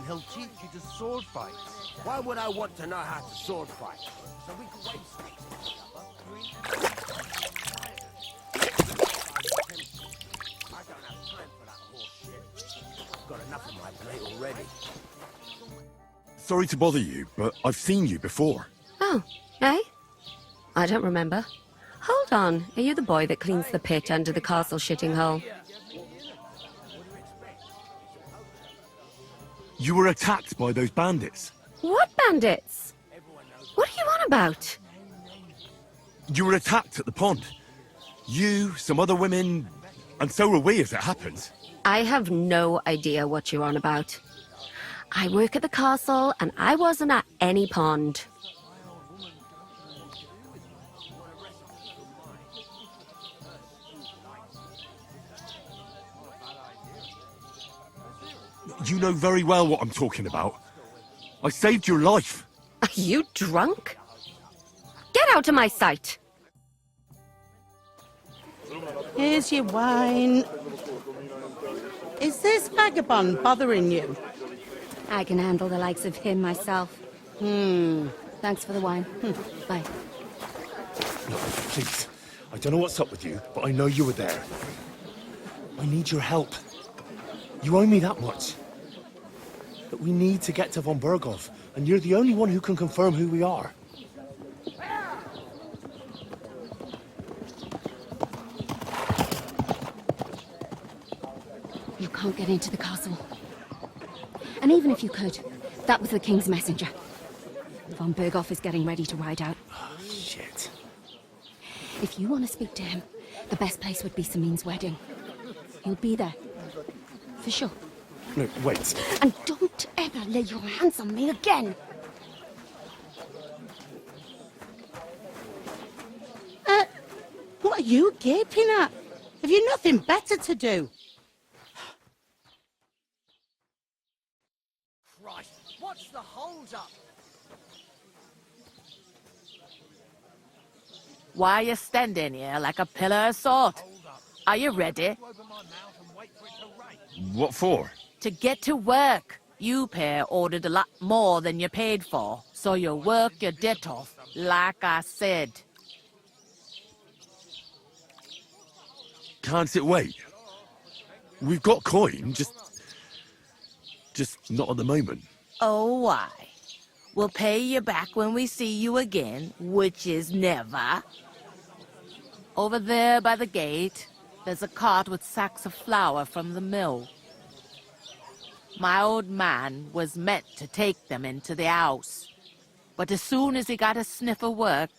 he'll teach you to sword fight. Why would I want to know how to sword fight? So we can wave sticks at each other. I don't have time for that horse shit. I've got enough on my plate already. Sorry to bother you, but I've seen you before. Oh, eh? I don't remember. Hold on, are you the boy that cleans the pit under the castle shitting hole? You were attacked by those bandits. What bandits? What are you on about? You were attacked at the pond. You, some other women, and so were we, as it happens. I have no idea what you're on about. I work at the castle, and I wasn't at any pond. You know very well what I'm talking about. I saved your life. Are you drunk? Get out of my sight! Here's your wine. Is this vagabond bothering you? I can handle the likes of him myself. Thanks for the wine. Bye. Look, please. I don't know what's up with you, but I know you were there. I need your help. You owe me that much. But we need to get to von Berghoff, and you're the only one who can confirm who we are. You can't get into the castle. And even if you could, that was the King's messenger. Von Berghoff is getting ready to ride out. Oh, shit. If you want to speak to him, the best place would be Samin's wedding. He'll be there. For sure. No, wait. And don't ever lay your hands on me again! What are you gaping at? Have you nothing better to do? Christ, what's the hold-up? Why are you standing here like a pillar of salt? Are you ready? What for? To get to work. You pair ordered a lot more than you paid for, so you work your debt off, like I said. Can't it wait? We've got coin, just not at the moment. Oh, why? We'll pay you back when we see you again, which is never. Over there by the gate, there's a cart with sacks of flour from the mill. My old man was meant to take them into the house. But as soon as he got a sniff of work,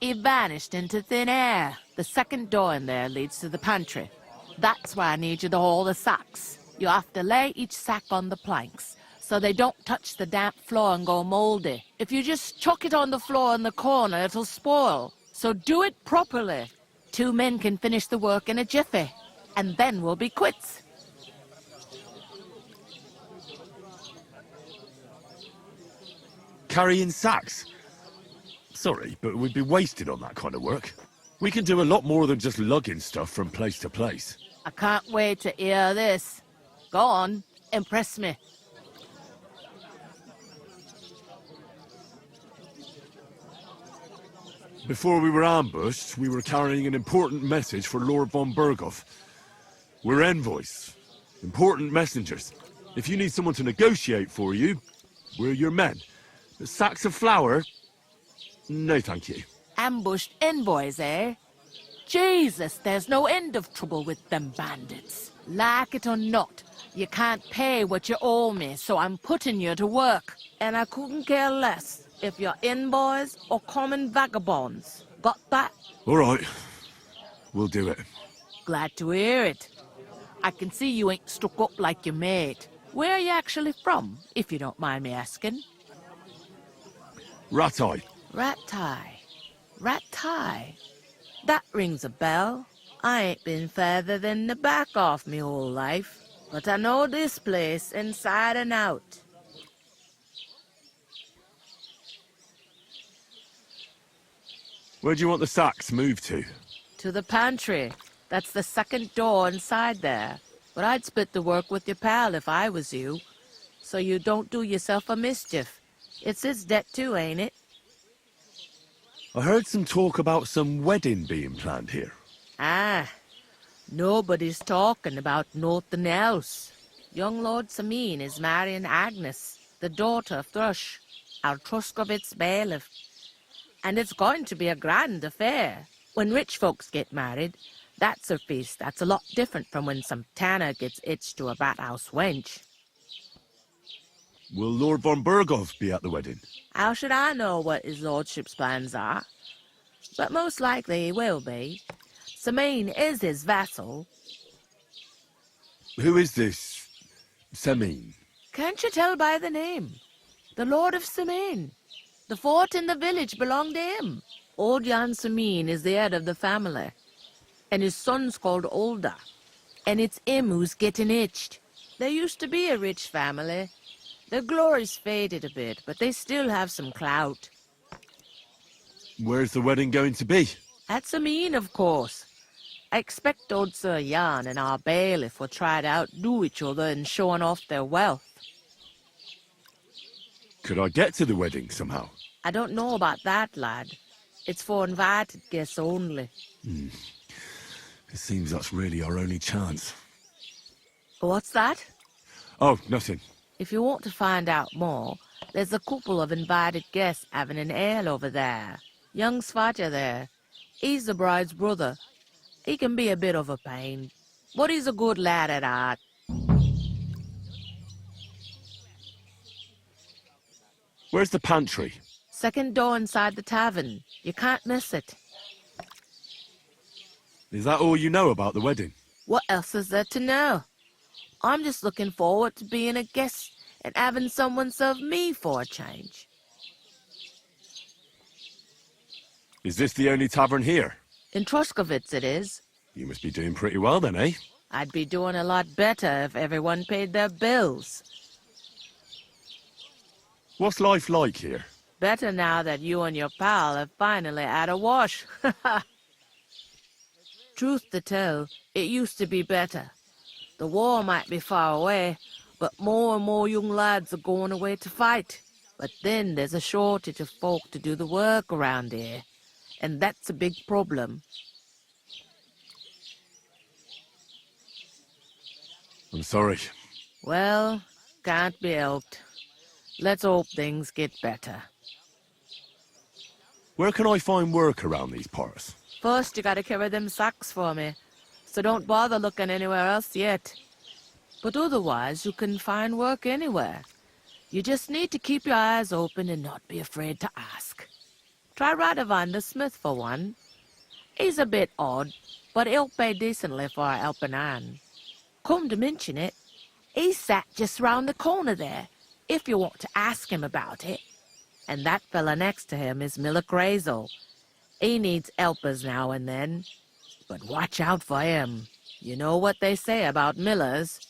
he vanished into thin air. The second door in there leads to the pantry. That's why I need you to haul the sacks. You have to lay each sack on the planks, so they don't touch the damp floor and go moldy. If you just chuck it on the floor in the corner, it'll spoil. So do it properly. 2 men can finish the work in a jiffy, and then we'll be quits. Carrying sacks? Sorry, but we'd be wasted on that kind of work. We can do a lot more than just lugging stuff from place to place. I can't wait to hear this. Go on, impress me. Before we were ambushed, we were carrying an important message for Lord von Berghoff. We're envoys, important messengers. If you need someone to negotiate for you, we're your men. The sacks of flour? No, thank you. Ambushed envoys, eh? Jesus, there's no end of trouble with them bandits. Like it or not, you can't pay what you owe me, so I'm putting you to work. And I couldn't care less if you're envoys or common vagabonds. Got that? All right. We'll do it. Glad to hear it. I can see you ain't stuck up like your mate. Where are you actually from, if you don't mind me asking? Rat-eye. Rat-tie. Rat-tie. That rings a bell. I ain't been further than the back off me whole life, but I know this place inside and out. Where do you want the sacks moved to? To the pantry. That's the second door inside there. But I'd split the work with your pal if I was you. so you don't do yourself a mischief. It's his debt too, ain't it? I heard some talk about some wedding being planned here. Ah, nobody's talking about nothing else. Young Lord Sameen is marrying Agnes, the daughter of Thrush, our Truscovitz bailiff. And it's going to be a grand affair. When rich folks get married, that's a feast that's a lot different from when some tanner gets hitched to a bathouse wench. Will Lord von Berghoff be at the wedding? How should I know what his lordship's plans are? But most likely he will be. Sameen is his vassal. Who is this Sameen? Can't you tell by the name? The Lord of Sameen. The fort and the village belong to him. Old Jan Sameen is the head of the family, and his son's called Olda. And it's him who's getting hitched. There used to be a rich family. Their glory's faded a bit, but they still have some clout. Where's the wedding going to be? At Sameen, of course. I expect old Sir Jan and our bailiff will try to outdo each other in showing off their wealth. Could I get to the wedding somehow? I don't know about that, lad. It's for invited guests only. It seems that's really our only chance. What's that? Oh, nothing. If you want to find out more, there's a couple of invited guests having an ale over there. Young Svaja there. He's the bride's brother. He can be a bit of a pain, but he's a good lad at heart. Where's the pantry? Second door inside the tavern. You can't miss it. Is that all you know about the wedding? What else is there to know? I'm just looking forward to being a guest and having someone serve me for a change. Is this the only tavern here? In Truscovitz it is. You must be doing pretty well then, eh? I'd be doing a lot better if everyone paid their bills. What's life like here? Better now that you and your pal have finally had a wash. Truth to tell, it used to be better. The war might be far away, but more and more young lads are going away to fight. But then there's a shortage of folk to do the work around here, and that's a big problem. I'm sorry. Well, can't be helped. Let's hope things get better. Where can I find work around these parts? First, you gotta carry them sacks for me, so don't bother looking anywhere else yet. But otherwise, you can find work anywhere. You just need to keep your eyes open and not be afraid to ask. Try Radovan the smith for one. He's a bit odd, but he'll pay decently for a helping hand. Come to mention it, he's sat just round the corner there, if you want to ask him about it. And that fella next to him is Miller Crazel. He needs helpers now and then, but watch out for him. You know what they say about Millers.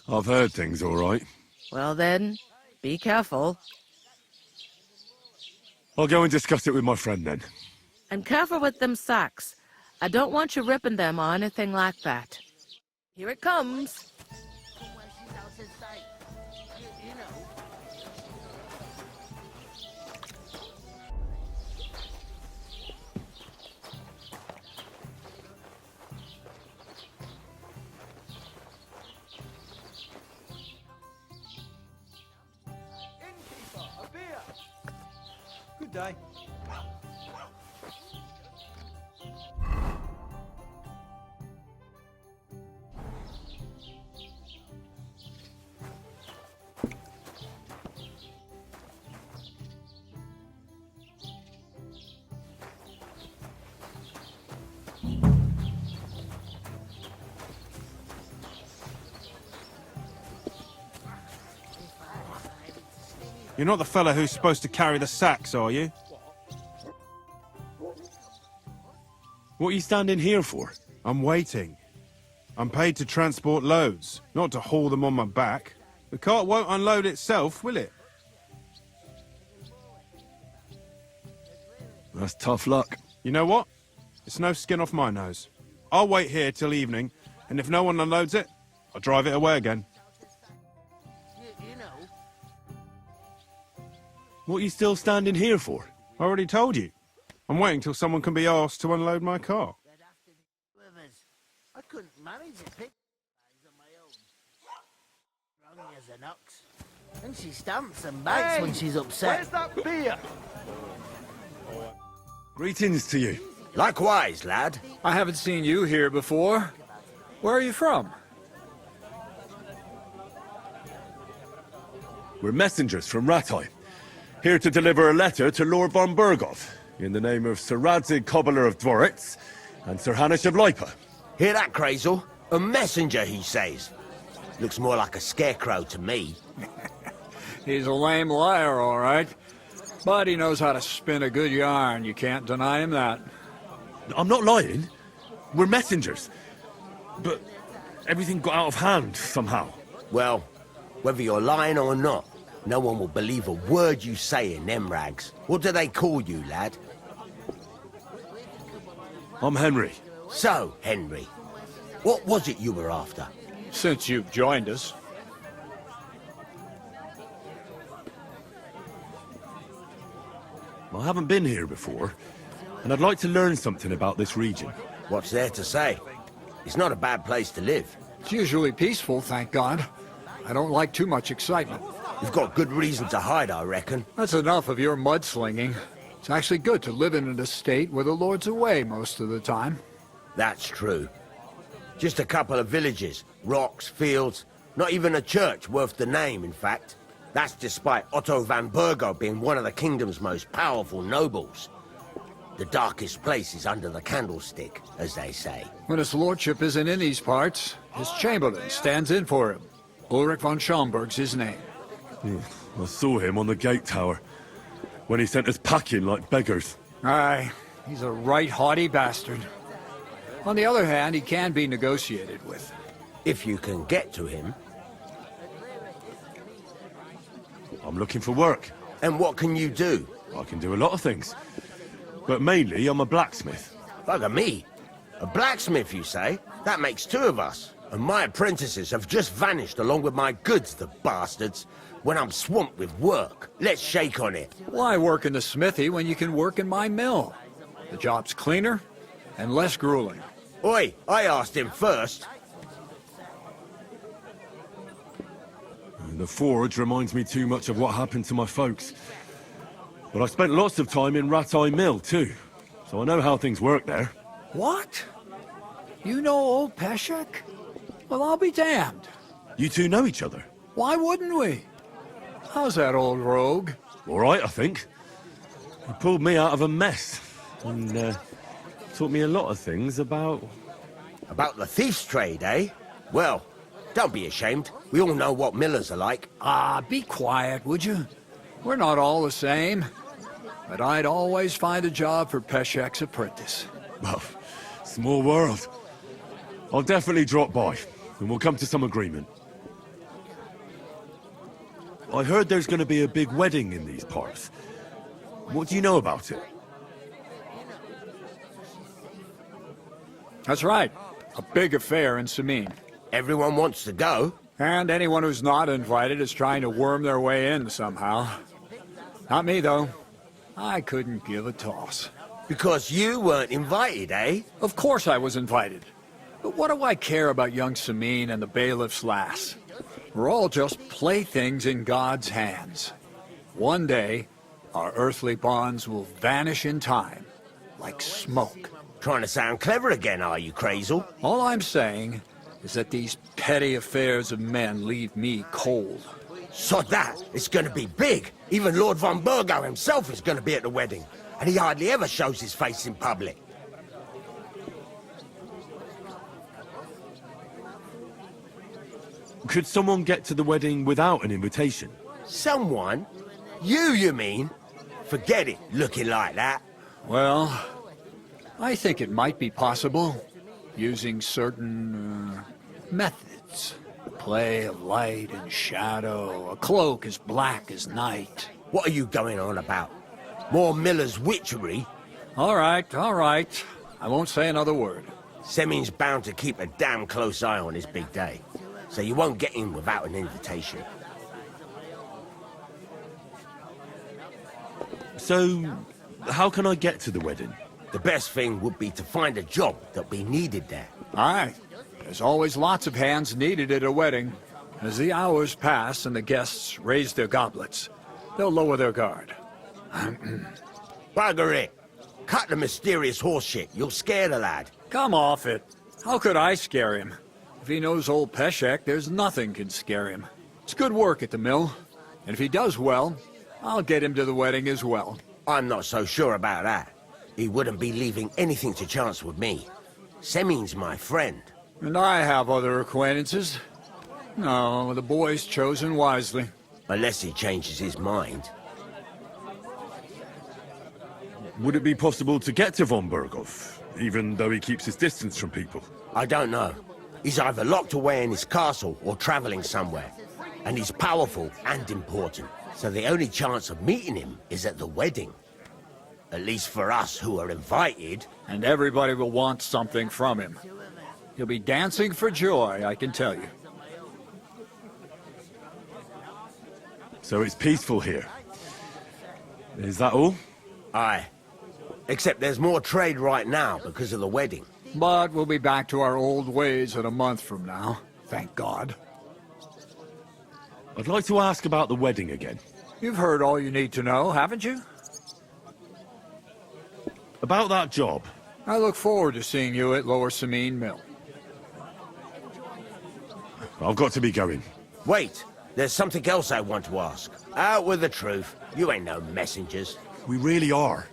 I've heard things all right. Well then, be careful. I'll go and discuss it with my friend then. And careful with them sacks. I don't want you ripping them or anything like that. Here it comes. Innkeeper, a beer. Good day. You're not the fella who's supposed to carry the sacks, are you? What are you standing here for? I'm waiting. I'm paid to transport loads, not to haul them on my back. The cart won't unload itself, will it? That's tough luck. You know what? It's no skin off my nose. I'll wait here till evening, and if no one unloads it, I'll drive it away again. What are you still standing here for? I already told you. I'm waiting till someone can be asked to unload my car. I couldn't manage a pig on my own. Strong as an ox. And she stamps and bites when she's upset. Where's that beer? Greetings to you. Likewise, lad. I haven't seen you here before. Where are you from? We're messengers from Rattay, here to deliver a letter to Lord von Berghoff, in the name of Sir Radzig Cobbler of Dworitz and Sir Hanish of Lipa. Hear that, Crazel? A messenger, he says. Looks more like a scarecrow to me. He's a lame liar, all right. But he knows how to spin a good yarn. You can't deny him that. I'm not lying. We're messengers. But everything got out of hand somehow. Well, whether you're lying or not, no one will believe a word you say in them rags. What do they call you, lad? I'm Henry. So, Henry, what was it you were after? Since you've joined us. I haven't been here before, and I'd like to learn something about this region. What's there to say? It's not a bad place to live. It's usually peaceful, thank God. I don't like too much excitement. You've got good reason to hide, I reckon. That's enough of your mudslinging. It's actually good to live in an estate where the Lord's away most of the time. That's true. Just a couple of villages, rocks, fields, not even a church worth the name, in fact. That's despite Otto van Bergo being one of the kingdom's most powerful nobles. The darkest place is under the candlestick, as they say. When his lordship isn't in these parts, his chamberlain stands in for him. Ulrich von Schomberg's his name. I saw him on the gate tower, when he sent us packing like beggars. Aye, he's a right haughty bastard. On the other hand, he can be negotiated with. If you can get to him. I'm looking for work. And what can you do? I can do a lot of things. But mainly, I'm a blacksmith. Bugger me. A blacksmith, you say? That makes two of us. And my apprentices have just vanished along with my goods, the bastards. When I'm swamped with work. Let's shake on it. Why work in the smithy when you can work in my mill? The job's cleaner and less grueling. Oi, I asked him first. The forge reminds me too much of what happened to my folks. But I spent lots of time in Rattay Mill, too. So I know how things work there. What? You know old Peshek? Well, I'll be damned. You two know each other? Why wouldn't we? How's that old rogue? All right, I think. He pulled me out of a mess. And, taught me a lot of things about... About the thief's trade, eh? Well, don't be ashamed. We all know what millers are like. Ah, be quiet, would you? We're not all the same. But I'd always find a job for Peshek's apprentice. Well, small world. I'll definitely drop by, and we'll come to some agreement. I heard there's going to be a big wedding in these parts. What do you know about it? That's right. A big affair in Samin. Everyone wants to go. And anyone who's not invited is trying to worm their way in somehow. Not me, though. I couldn't give a toss. Because you weren't invited, eh? Of course I was invited. But what do I care about young Samin and the bailiff's lass? We're all just playthings in God's hands. One day, our earthly bonds will vanish in time, like smoke. Trying to sound clever again, are you, Crazel? All I'm saying is that these petty affairs of men leave me cold. Sod that. It's going to be big. Even Lord von Burgo himself is going to be at the wedding. And he hardly ever shows his face in public. Could someone get to the wedding without an invitation? Someone? You mean? Forget it, looking like that. Well, I think it might be possible, using certain methods. Play of light and shadow, a cloak as black as night. What are you going on about? More Miller's witchery? All right. I won't say another word. Semin's bound to keep a damn close eye on his big day. So you won't get in without an invitation. So, how can I get to the wedding? The best thing would be to find a job that'll be needed there. Aye. There's always lots of hands needed at a wedding. As the hours pass and the guests raise their goblets, they'll lower their guard. Bugger it. Cut the mysterious horse shit. You'll scare the lad. Come off it. How could I scare him? If he knows old Peshek, there's nothing can scare him. It's good work at the mill. And if he does well, I'll get him to the wedding as well. I'm not so sure about that. He wouldn't be leaving anything to chance with me. Semin's my friend. And I have other acquaintances. No, the boy's chosen wisely. Unless he changes his mind. Would it be possible to get to von Berghoff, even though he keeps his distance from people? I don't know. He's either locked away in his castle or traveling somewhere. And he's powerful and important. So the only chance of meeting him is at the wedding. At least for us who are invited. And everybody will want something from him. He'll be dancing for joy, I can tell you. So it's peaceful here. Is that all? Aye. Except there's more trade right now because of the wedding. But we'll be back to our old ways in a month from now. Thank God. I'd like to ask about the wedding again. You've heard all you need to know, haven't you? About that job. I look forward to seeing you at Lower Samine Mill. I've got to be going. Wait, there's something else I want to ask. Out with the truth. You ain't no messengers. We really are.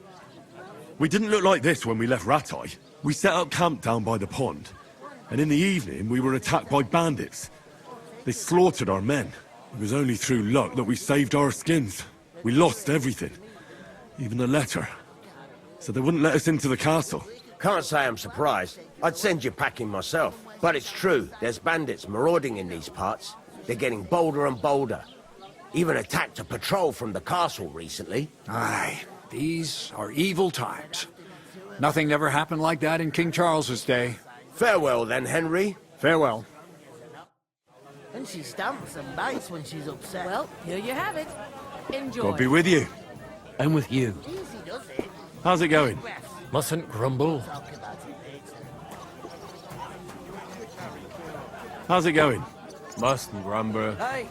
We didn't look like this when we left Ratai. We set up camp down by the pond. And in the evening, we were attacked by bandits. They slaughtered our men. It was only through luck that we saved our skins. We lost everything. Even the letter. So they wouldn't let us into the castle. Can't say I'm surprised. I'd send you packing myself. But it's true, there's bandits marauding in these parts. They're getting bolder and bolder. Even attacked a patrol from the castle recently. Aye, these are evil times. Nothing ever happened like that in King Charles's day. Farewell then, Henry. Farewell. And she stamps and bites when she's upset. Well, here you have it. Enjoy. God be with you. I'm with you. Easy does it. How's it going? Mustn't grumble. Talk about it later. How's it going? Mustn't grumble. Hey,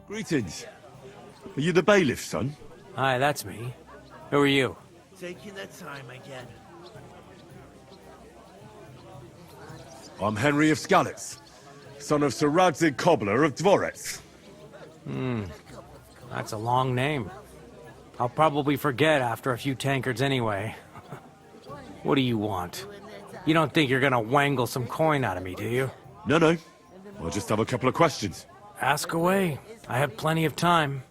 Greetings. Are you the bailiff's son? Hi, that's me. Who are you? Taking their time again. I'm Henry of Skalitz, son of Sir Radzig Cobbler of Dvorets. That's a long name. I'll probably forget after a few tankards anyway. What do you want? You don't think you're gonna wangle some coin out of me, do you? No. I'll just have a couple of questions. Ask away. I have plenty of time.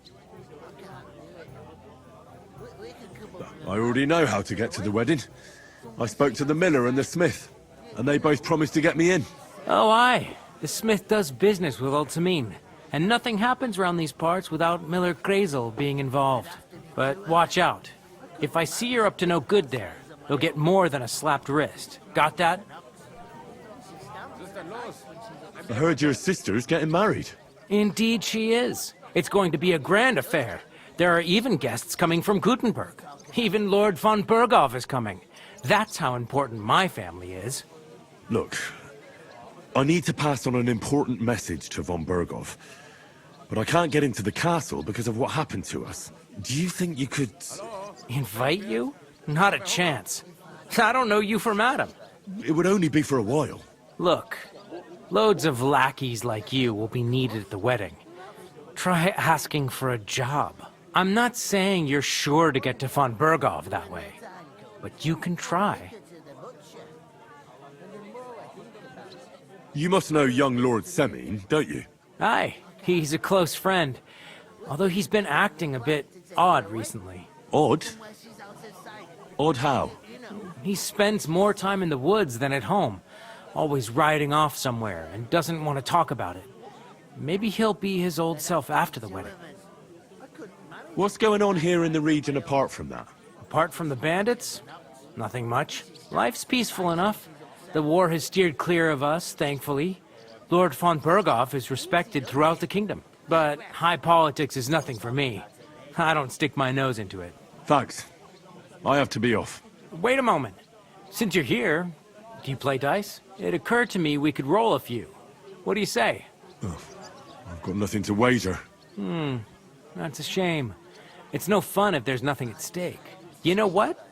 I already know how to get to the wedding. I spoke to the miller and the smith, and they both promised to get me in. Oh, aye. The smith does business with Old Samine, and nothing happens around these parts without Miller Krazel being involved. But watch out. If I see you're up to no good there, you'll get more than a slapped wrist. Got that? I heard your sister's getting married. Indeed she is. It's going to be a grand affair. There are even guests coming from Gutenberg. Even Lord von Berghoff is coming. That's how important my family is. Look, I need to pass on an important message to von Berghoff, but I can't get into the castle because of what happened to us. Do you think you could... Invite you? Not a chance. I don't know you from Adam. It would only be for a while. Look, loads of lackeys like you will be needed at the wedding. Try asking for a job. I'm not saying you're sure to get to von Berghoff that way, but you can try. You must know young Lord Semine, don't you? Aye, he's a close friend, although he's been acting a bit odd recently. Odd? Odd how? He spends more time in the woods than at home, always riding off somewhere and doesn't want to talk about it. Maybe he'll be his old self after the wedding. What's going on here in the region apart from that? Apart from the bandits? Nothing much. Life's peaceful enough. The war has steered clear of us, thankfully. Lord von Berghoff is respected throughout the kingdom. But high politics is nothing for me. I don't stick my nose into it. Thanks. I have to be off. Wait a moment. Since you're here, do you play dice? It occurred to me we could roll a few. What do you say? I've got nothing to wager. That's a shame. It's no fun if there's nothing at stake. You know what?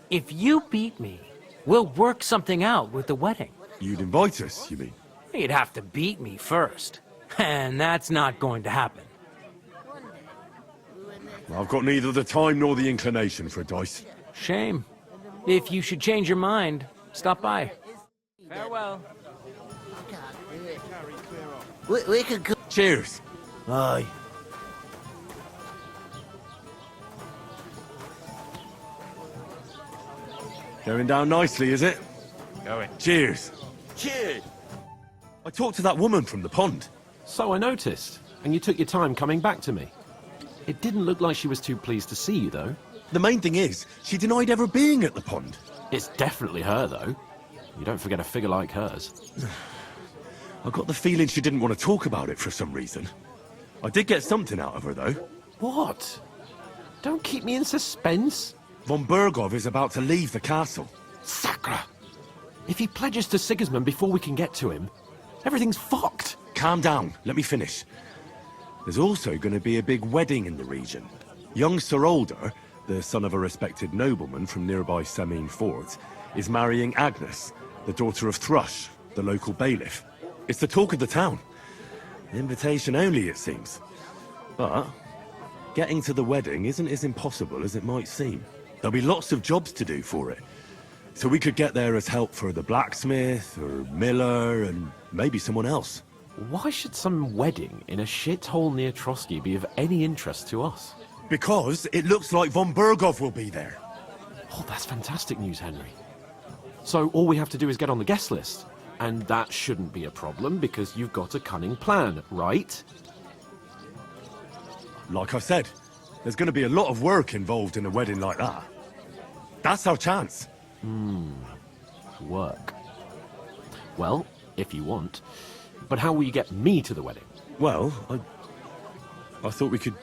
If you beat me, we'll work something out with the wedding. You'd invite us, you mean? You'd have to beat me first. And that's not going to happen. I've got neither the time nor the inclination for dice. Shame. If you should change your mind, stop by. Farewell. We could go. Cheers. Aye. Going down nicely, is it? Going. Cheers. Cheers. I talked to that woman from the pond. So I noticed, and you took your time coming back to me. It didn't look like she was too pleased to see you, though. The main thing is, she denied ever being at the pond. It's definitely her, though. You don't forget a figure like hers. I got the feeling she didn't want to talk about it for some reason. I did get something out of her, though. What? Don't keep me in suspense. Von Bergov is about to leave the castle. Sacre! If he pledges to Sigismund before we can get to him, everything's fucked. Calm down, let me finish. There's also going to be a big wedding in the region. Young Sir Older, the son of a respected nobleman from nearby Semine Fort, is marrying Agnes, the daughter of Thrush, the local bailiff. It's the talk of the town. Invitation only, it seems. But getting to the wedding isn't as impossible as it might seem. There'll be lots of jobs to do for it. So we could get there as help for the blacksmith, or miller, and maybe someone else. Why should some wedding in a shithole near Trotsky be of any interest to us? Because it looks like Von Bergov will be there. Oh, that's fantastic news, Henry. So all we have to do is get on the guest list. And that shouldn't be a problem because you've got a cunning plan, right? Like I said, there's going to be a lot of work involved in a wedding like that. That's our chance. Work. Well, if you want. But how will you get me to the wedding? Well, I thought we could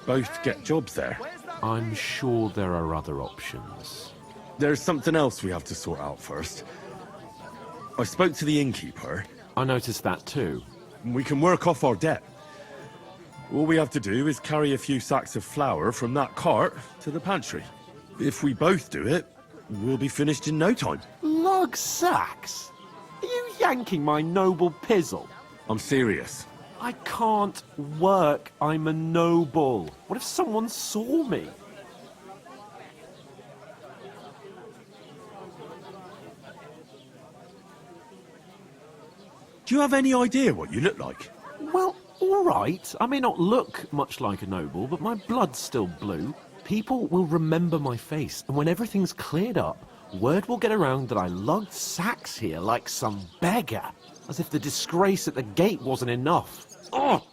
both get jobs there. I'm sure there are other options. There's something else we have to sort out first. I spoke to the innkeeper. I noticed that too. We can work off our debt. All we have to do is carry a few sacks of flour from that cart to the pantry. If we both do it, we'll be finished in no time. Lug sacks? Are you yanking my noble pizzle? I'm serious. I can't work. I'm a noble. What if someone saw me? Do you have any idea what you look like? Well, all right. I may not look much like a noble, but my blood's still blue. People will remember my face, and when everything's cleared up, word will get around that I lugged sacks here like some beggar, as if the disgrace at the gate wasn't enough. Oh!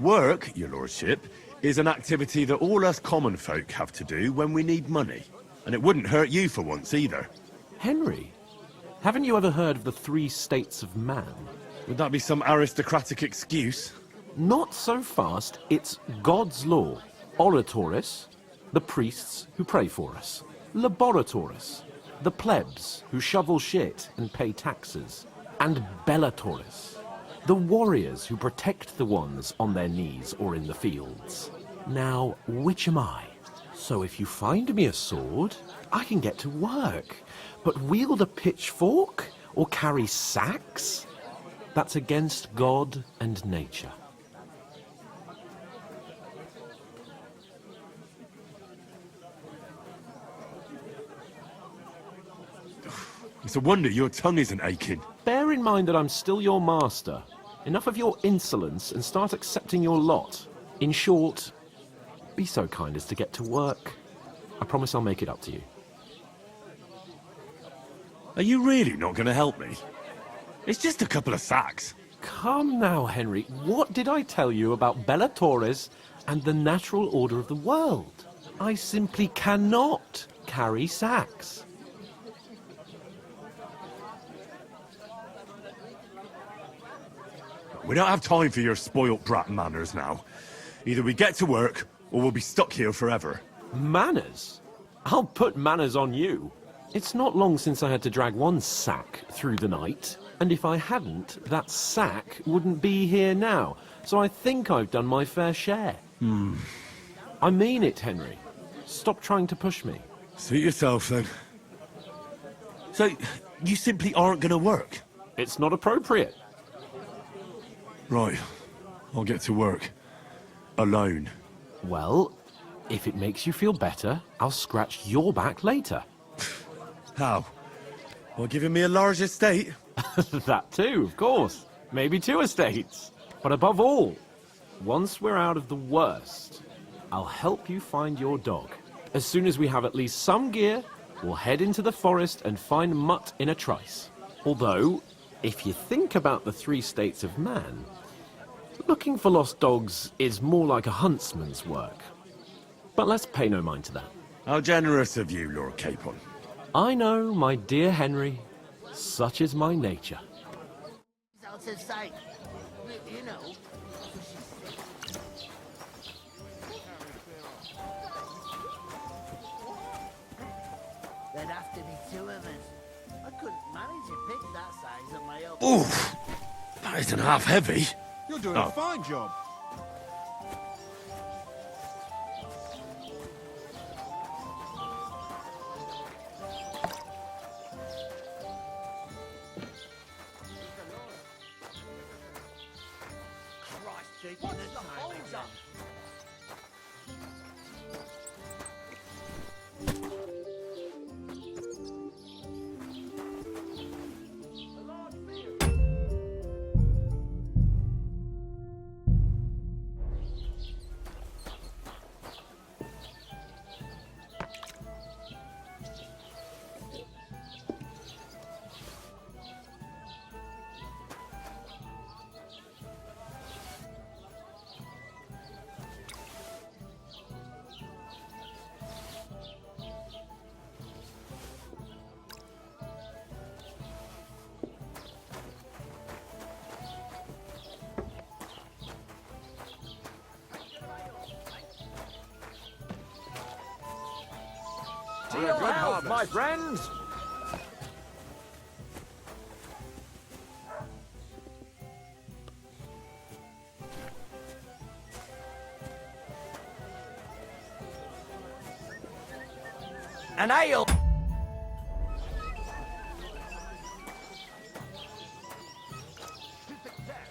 Work, your lordship, is an activity that all us common folk have to do when we need money. And it wouldn't hurt you for once either. Henry, haven't you ever heard of the 3 states of man? Would that be some aristocratic excuse? Not so fast. It's God's law. Oratoris, the priests who pray for us. Laboratoris, the plebs who shovel shit and pay taxes. And Bellatoris, the warriors who protect the ones on their knees or in the fields. Now, which am I? So if you find me a sword, I can get to work. But wield a pitchfork or carry sacks? That's against God and nature. It's a wonder your tongue isn't aching. Bear in mind that I'm still your master. Enough of your insolence and start accepting your lot. In short, be so kind as to get to work. I promise I'll make it up to you. Are you really not going to help me? It's just a couple of sacks. Come now, Henry. What did I tell you about Bellatoris and the natural order of the world? I simply cannot carry sacks. We don't have time for your spoilt brat manners now. Either we get to work, or we'll be stuck here forever. Manners? I'll put manners on you. It's not long since I had to drag one sack through the night, and if I hadn't, that sack wouldn't be here now. So I think I've done my fair share. I mean it, Henry. Stop trying to push me. Suit yourself, then. So, you simply aren't gonna work? It's not appropriate. Right. I'll get to work. Alone. Well, if it makes you feel better, I'll scratch your back later. How? Well, giving me a large estate? That too, of course. Maybe 2 estates. But above all, once we're out of the worst, I'll help you find your dog. As soon as we have at least some gear, we'll head into the forest and find Mutt in a trice. Although, if you think about the 3 states of man, looking for lost dogs is more like a huntsman's work. But let's pay no mind to that. How generous of you, Lord Capon. I know, my dear Henry. Such is my nature. Out of sight. You know. There'd have to be 2 of us. I couldn't manage a pig that size on my own. Oof! That isn't half heavy. You're doing a fine job. What's the holds up? To your good health, my friends! An ale!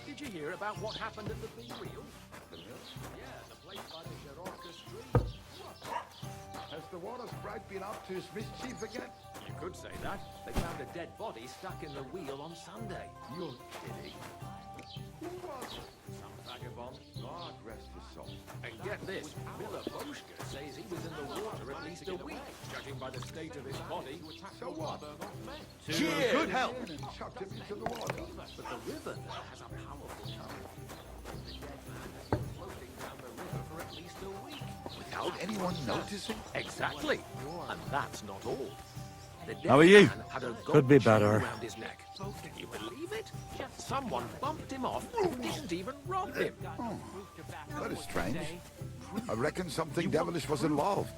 Did you hear about what happened at the big reel? The mill? Yeah, the place by the Sharorka Street. Has the water sprite been up to his mischief again? You could say that. They found a dead body stuck in the wheel on Sunday. You're kidding. Who was it? Some vagabond. God rest his soul. And get this, Miller Boschke says he was in the water at least a week, judging by the state of his body. So what? Cheers! Good help! And chucked him into the water. But the river there has a powerful current. The dead man has been floating down the river for at least a week. Without anyone noticing? Exactly. And that's not all. The dead How are you? man had a gold Could be chain better. around his neck. Can you believe it? Someone bumped him off and didn't even rob him. That is strange. I reckon something devilish was involved.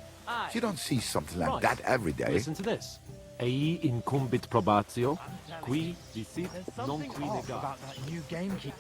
You don't see something like that every day. Listen to this. Ei incumbit probatio, qui dicit non qui negat. About that new gamekeeper.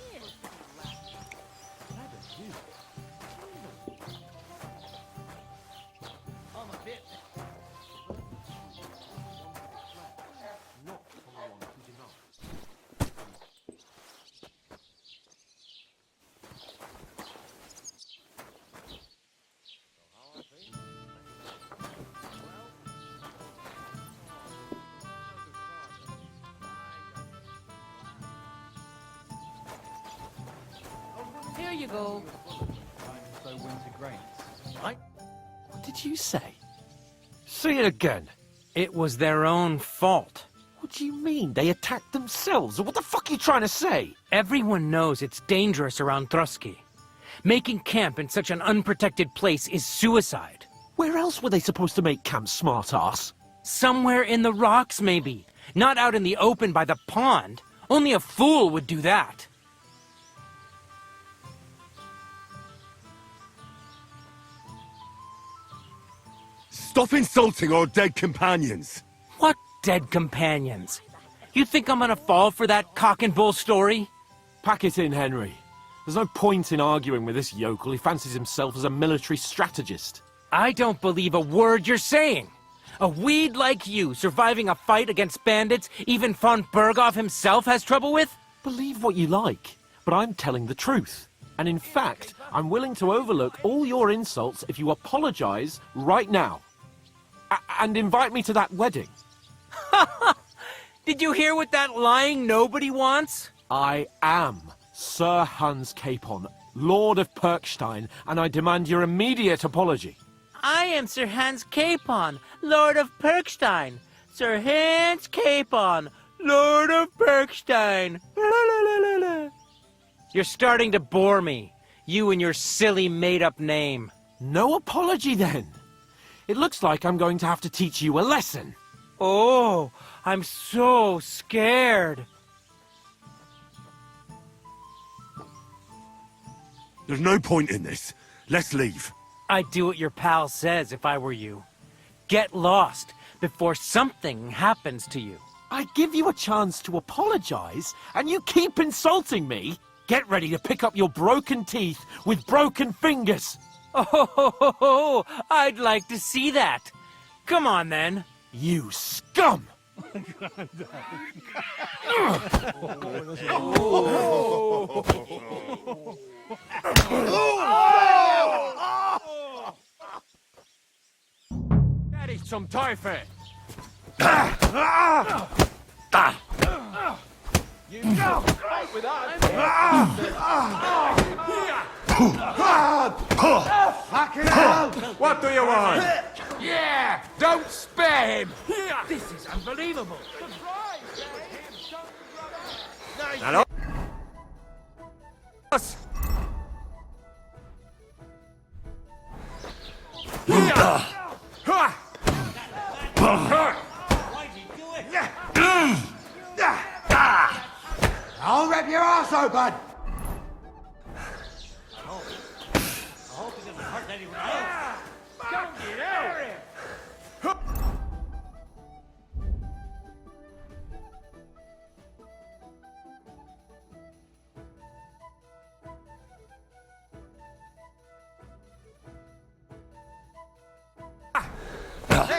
Here you go. What did you say? Say it again. It was their own fault. What do you mean? They attacked themselves? Or what the fuck are you trying to say? Everyone knows it's dangerous around Trotsky. Making camp in such an unprotected place is suicide. Where else were they supposed to make camp, smart-ass? Somewhere in the rocks, maybe. Not out in the open by the pond. Only a fool would do that. Stop insulting our dead companions. What dead companions? You think I'm gonna fall for that cock and bull story? Pack it in, Henry. There's no point in arguing with this yokel. He fancies himself as a military strategist. I don't believe a word you're saying. A weed like you surviving a fight against bandits even von Berghoff himself has trouble with? Believe what you like, but I'm telling the truth. And in fact, I'm willing to overlook all your insults if you apologize right now. And invite me to that wedding. Did you hear what that lying nobody wants? I am Sir Hans Capon, Lord of Perkstein, and I demand your immediate apology. I am Sir Hans Capon, Lord of Perkstein. Sir Hans Capon, Lord of Perkstein. You're starting to bore me. You and your silly made-up name. No apology, then. It looks like I'm going to have to teach you a lesson. Oh, I'm so scared. There's no point in this. Let's leave. I'd do what your pal says if I were you. Get lost before something happens to you. I give you a chance to apologize, and you keep insulting me. Get ready to pick up your broken teeth with broken fingers. Oh, I'd like to see that. Come on, then. You scum! Daddy, some typhoid. You go fight with us. Fucking hell! What do you want? Yeah! Don't spare him! This is unbelievable! Hello? I'll rip your ass open!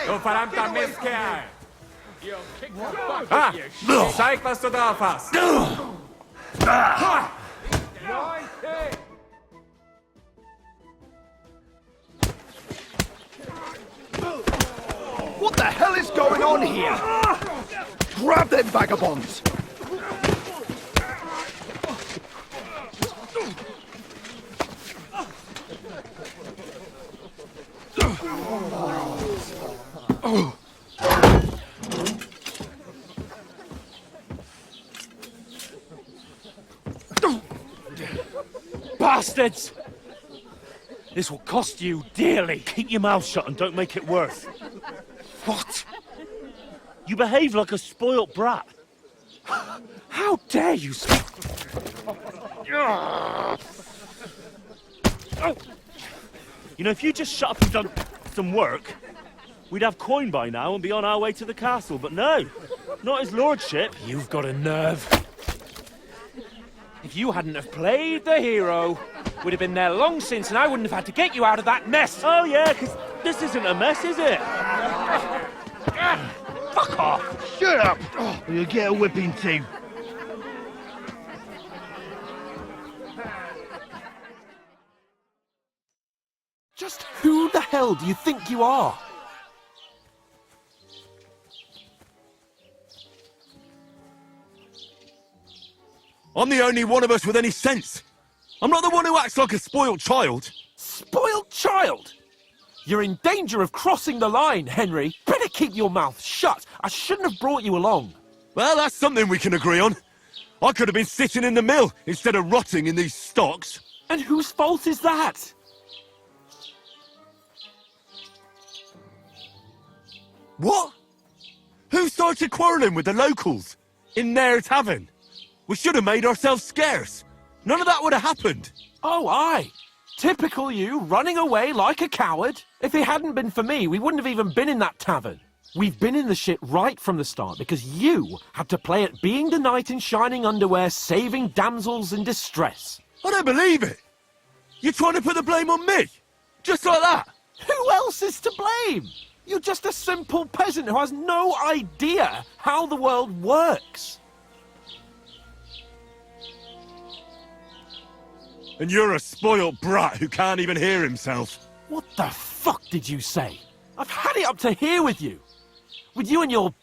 Du verdammter Mistkerl! Zeig, was du drauf hast! What the hell is going on here? Grab them vagabonds! Bastards! This will cost you dearly. Keep your mouth shut and don't make it worse. What? You behave like a spoilt brat. How dare you speak? You know, if you just shut up and done some work, we'd have coin by now and be on our way to the castle. But no, not his lordship. You've got a nerve. If you hadn't have played the hero, we'd have been there long since, and I wouldn't have had to get you out of that mess. Oh yeah, because this isn't a mess, is it? Fuck off! Shut up! Or you'll get a whipping too. Just who the hell do you think you are? I'm the only one of us with any sense. I'm not the one who acts like a spoiled child. Spoiled child? You're in danger of crossing the line, Henry. Better keep your mouth shut. I shouldn't have brought you along. Well, that's something we can agree on. I could have been sitting in the mill instead of rotting in these stocks. And whose fault is that? What? Who started quarrelling with the locals in their tavern? We should have made ourselves scarce. None of that would have happened. Oh, aye. Typical you, running away like a coward. If it hadn't been for me, we wouldn't have even been in that tavern. We've been in the shit right from the start because you had to play at being the knight in shining underwear, saving damsels in distress. I don't believe it. You're trying to put the blame on me? Just like that? Who else is to blame? You're just a simple peasant who has no idea how the world works. And you're a spoilt brat who can't even hear himself. What the fuck did you say? I've had it up to here with you. With you and your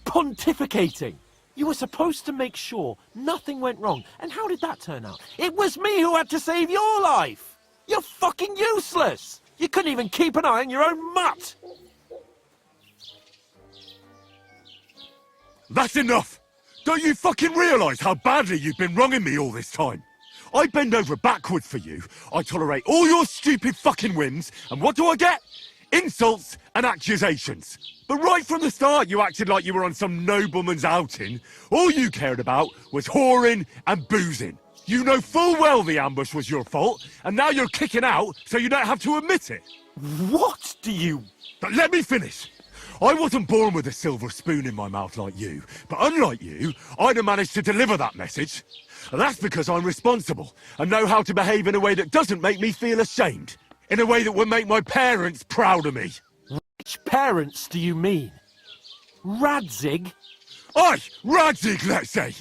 pontificating. You were supposed to make sure nothing went wrong. And how did that turn out? It was me who had to save your life. You're fucking useless. You couldn't even keep an eye on your own mutt. That's enough. Don't you fucking realise how badly you've been wronging me all this time? I bend over backwards for you. I tolerate all your stupid fucking whims. And what do I get? Insults and accusations. But right from the start, you acted like you were on some nobleman's outing. All you cared about was whoring and boozing. You know full well the ambush was your fault, and now you're kicking out so you don't have to admit it. What do you... But let me finish. I wasn't born with a silver spoon in my mouth like you, but unlike you, I'd have managed to deliver that message. And that's because I'm responsible, and know how to behave in a way that doesn't make me feel ashamed. In a way that would make my parents proud of me. Which parents do you mean? Radzig? Aye, Radzig, let's say.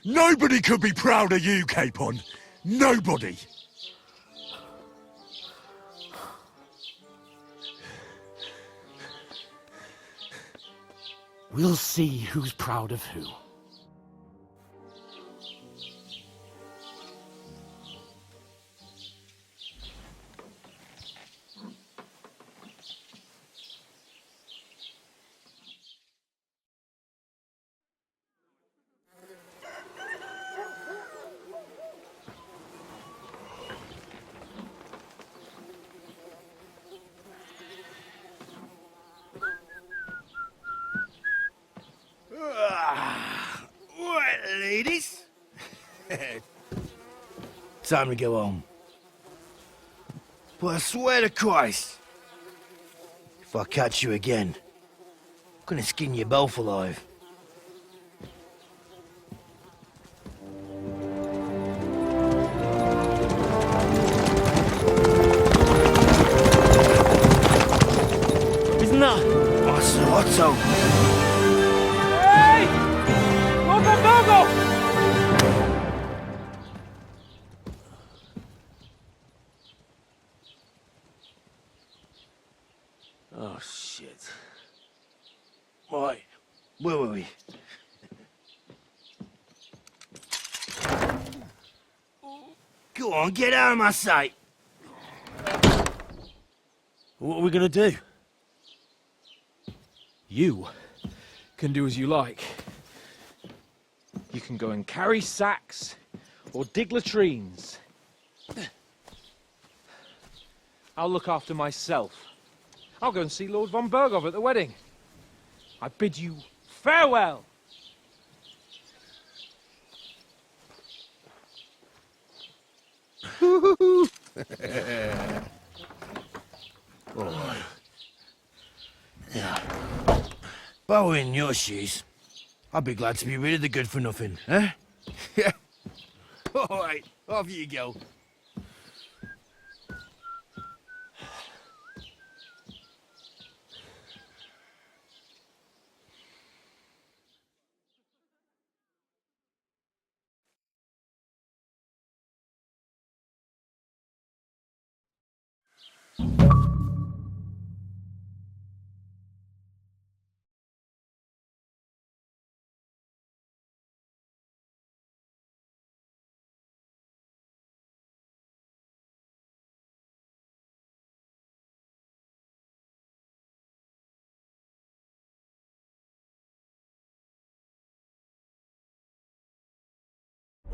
Nobody could be proud of you, Capon. Nobody. We'll see who's proud of who. Right, ladies. Time to go home. But I swear to Christ, if I catch you again, I'm gonna skin you both alive. Isn't that? Master Otto. Hey! Go! Oh, shit. Right, where were we? Go on, get out of my sight. What are we gonna do? You can do as you like. You can go and carry sacks or dig latrines. I'll look after myself. I'll go and see Lord von Berghoff at the wedding. I bid you farewell. Oh. Yeah. If I were in your shoes, I'd be glad to be rid of the good for nothing, eh? Yeah. All right, off you go.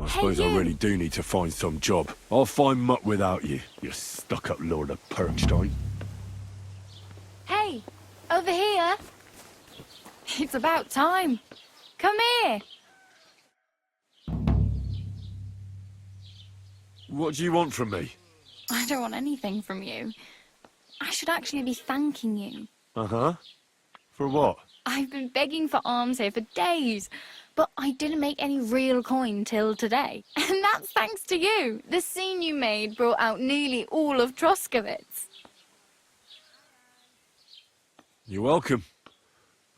I suppose I really do need to find some job. I'll find mutt without you, you stuck-up Lord of Perkstein. Hey, over here. It's about time. Come here. What do you want from me? I don't want anything from you. I should actually be thanking you. Uh-huh. For what? I've been begging for alms here for days, but I didn't make any real coin till today. And that's thanks to you. The scene you made brought out nearly all of Troskowitz. You're welcome.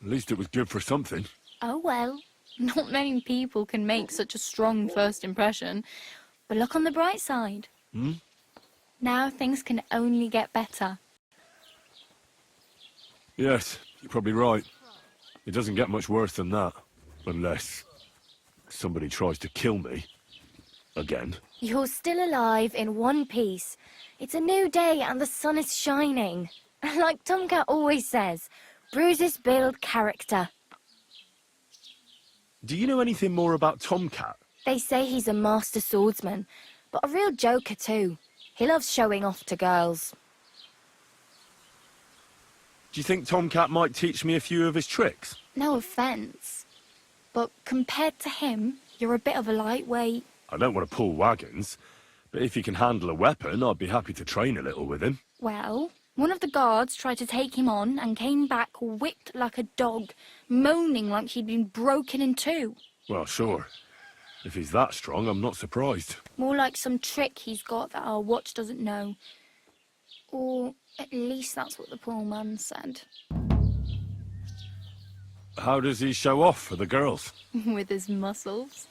At least it was good for something. Oh well, not many people can make such a strong first impression. But look on the bright side. Hmm? Now things can only get better. Yes, you're probably right. It doesn't get much worse than that. Unless somebody tries to kill me. Again. You're still alive in one piece. It's a new day and the sun is shining. Like Tomcat always says, bruises build character. Do you know anything more about Tomcat? They say he's a master swordsman, but a real joker too. He loves showing off to girls. Do you think Tomcat might teach me a few of his tricks? No offence, but compared to him, you're a bit of a lightweight. I don't want to pull wagons, but if he can handle a weapon, I'd be happy to train a little with him. Well, one of the guards tried to take him on and came back whipped like a dog, moaning like he'd been broken in two. Well, sure. If he's that strong, I'm not surprised. More like some trick he's got that our watch doesn't know. Or at least that's what the poor man said. How does he show off for the girls? With his muscles.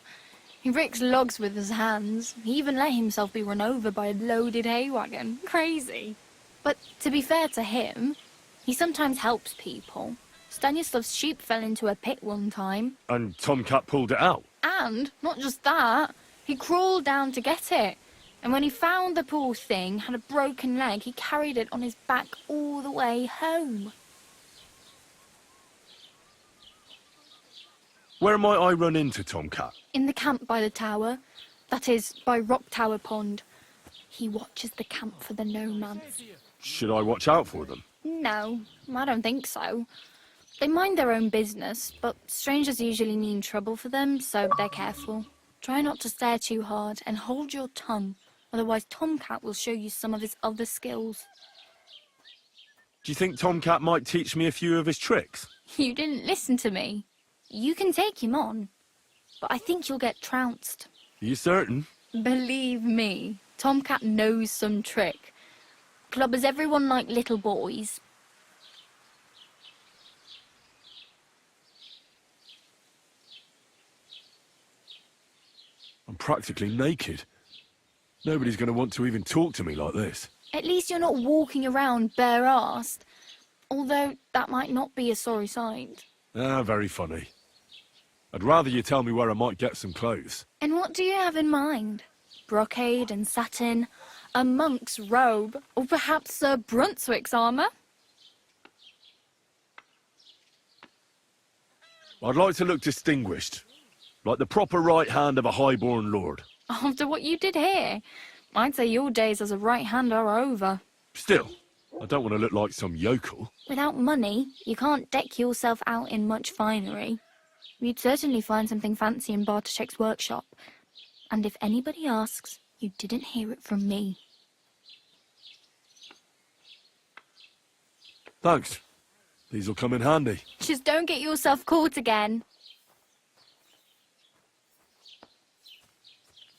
He ricks logs with his hands. He even let himself be run over by a loaded hay wagon. Crazy. But to be fair to him, he sometimes helps people. Stanislav's sheep fell into a pit one time. And Tomcat pulled it out? And, not just that, he crawled down to get it. And when he found the poor thing had a broken leg, he carried it on his back all the way home. Where might I run into Tomcat? In the camp by the tower. That is, by Rock Tower Pond. He watches the camp for the nomads. Should I watch out for them? No, I don't think so. They mind their own business, but strangers usually mean trouble for them, so they're careful. Try not to stare too hard and hold your tongue, otherwise Tomcat will show you some of his other skills. Do you think Tomcat might teach me a few of his tricks? You didn't listen to me. You can take him on, but I think you'll get trounced. Are you certain? Believe me, Tomcat knows some trick. Clubbers everyone like little boys. I'm practically naked. Nobody's going to want to even talk to me like this. At least you're not walking around bare-assed. Although that might not be a sorry sight. Ah, very funny. I'd rather you tell me where I might get some clothes. And what do you have in mind? Brocade and satin, a monk's robe, or perhaps Sir Brunswick's armour? I'd like to look distinguished, like the proper right hand of a highborn lord. After what you did here, I'd say your days as a right hand are over. Still, I don't want to look like some yokel. Without money, you can't deck yourself out in much finery. You'd certainly find something fancy in Bartoszek's workshop. And if anybody asks, you didn't hear it from me. Thanks. These'll come in handy. Just don't get yourself caught again.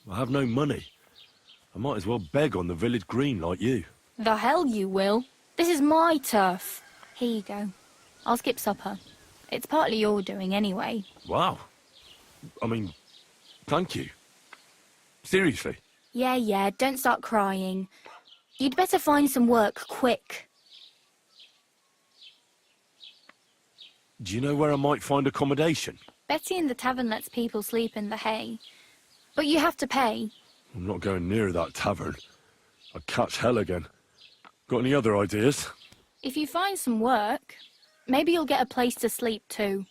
I have no money. I might as well beg on the village green like you. The hell you will. This is my turf. Here you go. I'll skip supper. It's partly your doing anyway. Wow. I mean, thank you. Seriously. Yeah, don't start crying. You'd better find some work quick. Do you know where I might find accommodation? Betty in the tavern lets people sleep in the hay. But you have to pay. I'm not going near that tavern. I'd catch hell again. Got any other ideas? If you find some work, maybe you'll get a place to sleep too.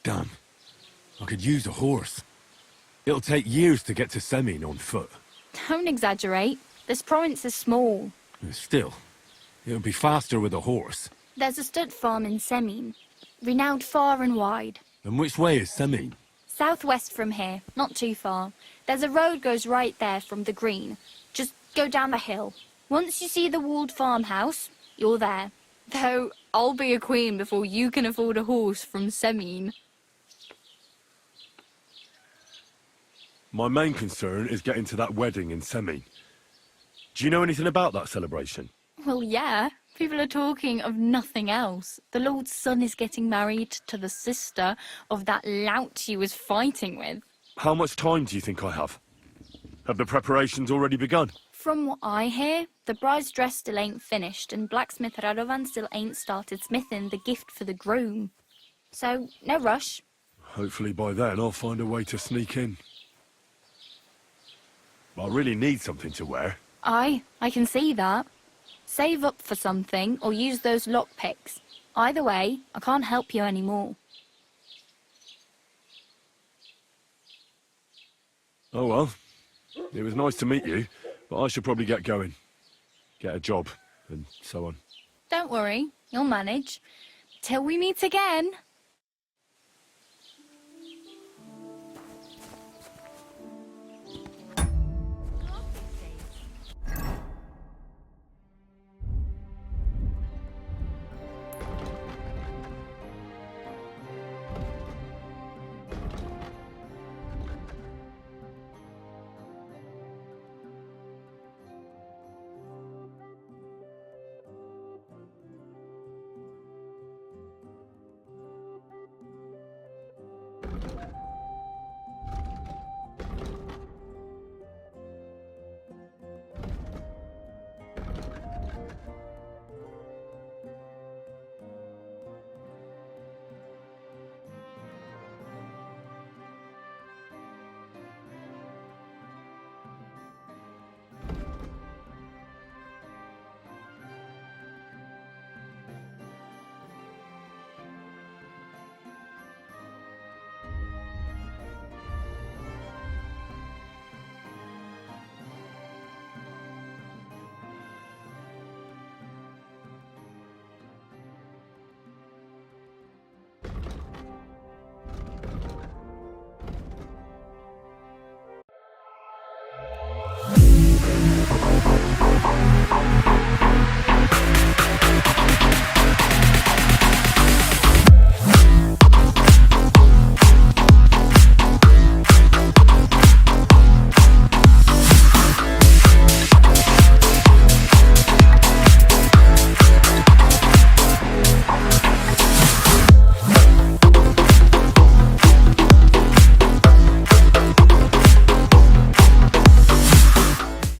Damn. I could use a horse. It'll take years to get to Semin on foot. Don't exaggerate. This province is small. Still, it'll be faster with a horse. There's a stud farm in Semin, renowned far and wide. And which way is Semin? Southwest from here, not too far. There's a road goes right there from the green. Just go down the hill. Once you see the walled farmhouse, you're there. Though, I'll be a queen before you can afford a horse from Semine. My main concern is getting to that wedding in Semine. Do you know anything about that celebration? Well, yeah. People are talking of nothing else. The Lord's son is getting married to the sister of that lout he was fighting with. How much time do you think I have? Have the preparations already begun? From what I hear, the bride's dress still ain't finished, and blacksmith Radovan still ain't started smithing the gift for the groom. So, no rush. Hopefully by then I'll find a way to sneak in. I really need something to wear. I can see that. Save up for something, or use those lockpicks. Either way, I can't help you anymore. Oh well. It was nice to meet you, but I should probably get going. Get a job, and so on. Don't worry, you'll manage. Till we meet again.